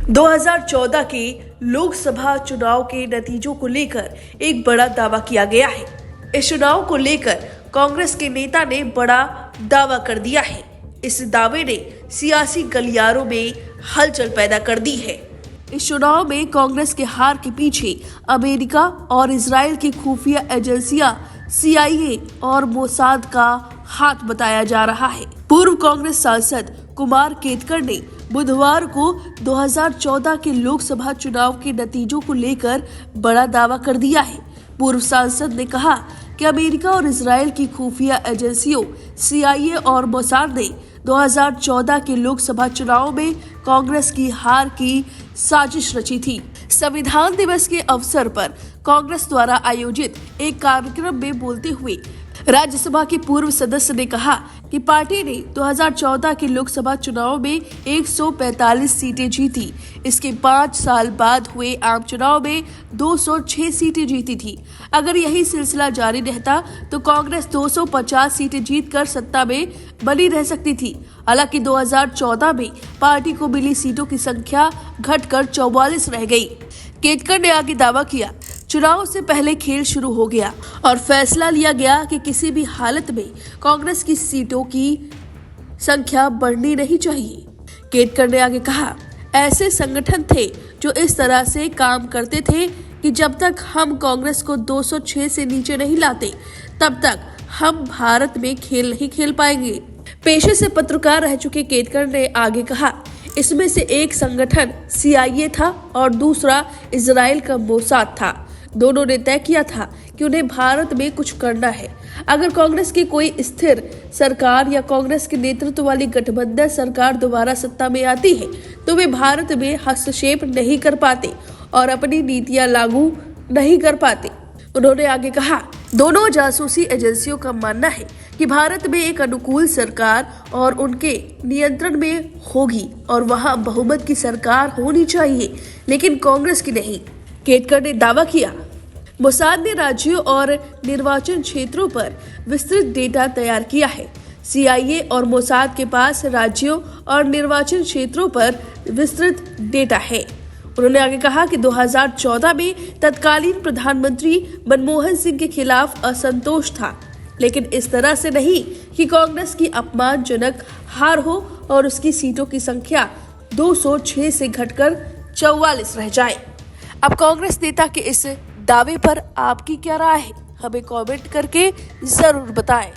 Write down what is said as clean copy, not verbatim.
2014 के लोकसभा चुनाव के नतीजों को लेकर एक बड़ा दावा किया गया है। इस चुनाव को लेकर कांग्रेस के नेता ने बड़ा दावा कर दिया है। इस दावे ने सियासी गलियारों में हलचल पैदा कर दी है। इस चुनाव में कांग्रेस के हार के पीछे अमेरिका और इजराइल की खुफिया एजेंसियां CIA और मोसाद का हाथ बताया जा रहा है। पूर्व कांग्रेस सांसद कुमार केतकर ने बुधवार को 2014 के लोकसभा चुनाव के नतीजों को लेकर बड़ा दावा कर दिया है। पूर्व सांसद ने कहा कि अमेरिका और इजराइल की खुफिया एजेंसियों CIA और मोसाद ने 2014 के लोकसभा चुनाव में कांग्रेस की हार की साजिश रची थी। संविधान दिवस के अवसर पर कांग्रेस द्वारा आयोजित एक कार्यक्रम में बोलते हुए राज्यसभा के पूर्व सदस्य ने कहा कि पार्टी ने 2014 के लोकसभा चुनाव में 145 सीटें जीती। इसके 5 साल बाद हुए आम चुनाव में 206 सीटें जीती थी। अगर यही सिलसिला जारी रहता तो कांग्रेस 250 सीटें जीतकर सत्ता में बनी रह सकती थी। हालांकि 2014 में पार्टी को मिली सीटों की संख्या घटकर 44 रह गई। केतकर ने आगे दावा किया, चुनाव से पहले खेल शुरू हो गया और फैसला लिया गया कि किसी भी हालत में कांग्रेस की सीटों की संख्या बढ़नी नहीं चाहिए। केतकर ने आगे कहा, ऐसे संगठन थे जो इस तरह से काम करते थे कि जब तक हम कांग्रेस को 206 से नीचे नहीं लाते तब तक हम भारत में खेल नहीं खेल पाएंगे। पेशे से पत्रकार रह चुके केतकर ने आगे कहा, इसमें से एक संगठन CIA था और दूसरा इजराइल का मोसाद था। दोनों ने तय किया था कि उन्हें भारत में कुछ करना है। अगर कांग्रेस की कोई स्थिर सरकार या कांग्रेस के नेतृत्व वाली गठबंधन सरकार दोबारा सत्ता में आती है तो वे भारत में हस्तक्षेप नहीं कर पाते और अपनी नीतियां लागू नहीं कर पाते। उन्होंने आगे कहा, दोनों जासूसी एजेंसियों का मानना है कि भारत में एक अनुकूल सरकार और उनके नियंत्रण में होगी और वहां बहुमत की सरकार होनी चाहिए, लेकिन कांग्रेस की नहीं। केतकर ने दावा किया, मोसाद ने राज्यों और निर्वाचन क्षेत्रों पर विस्तृत डेटा तैयार किया है। CIA और मोसाद के पास राज्यों और निर्वाचन क्षेत्रों पर विस्तृत डेटा है। उन्होंने आगे कहा कि 2014 में तत्कालीन प्रधानमंत्री मनमोहन सिंह के खिलाफ असंतोष था, लेकिन इस तरह से नहीं कि कांग्रेस की अपमानजनक हार हो और उसकी सीटों की संख्या 206 से घटकर 44 रह जाए। अब कांग्रेस नेता के इस दावे पर आपकी क्या राय है? हमें कमेंट करके जरूर बताएं।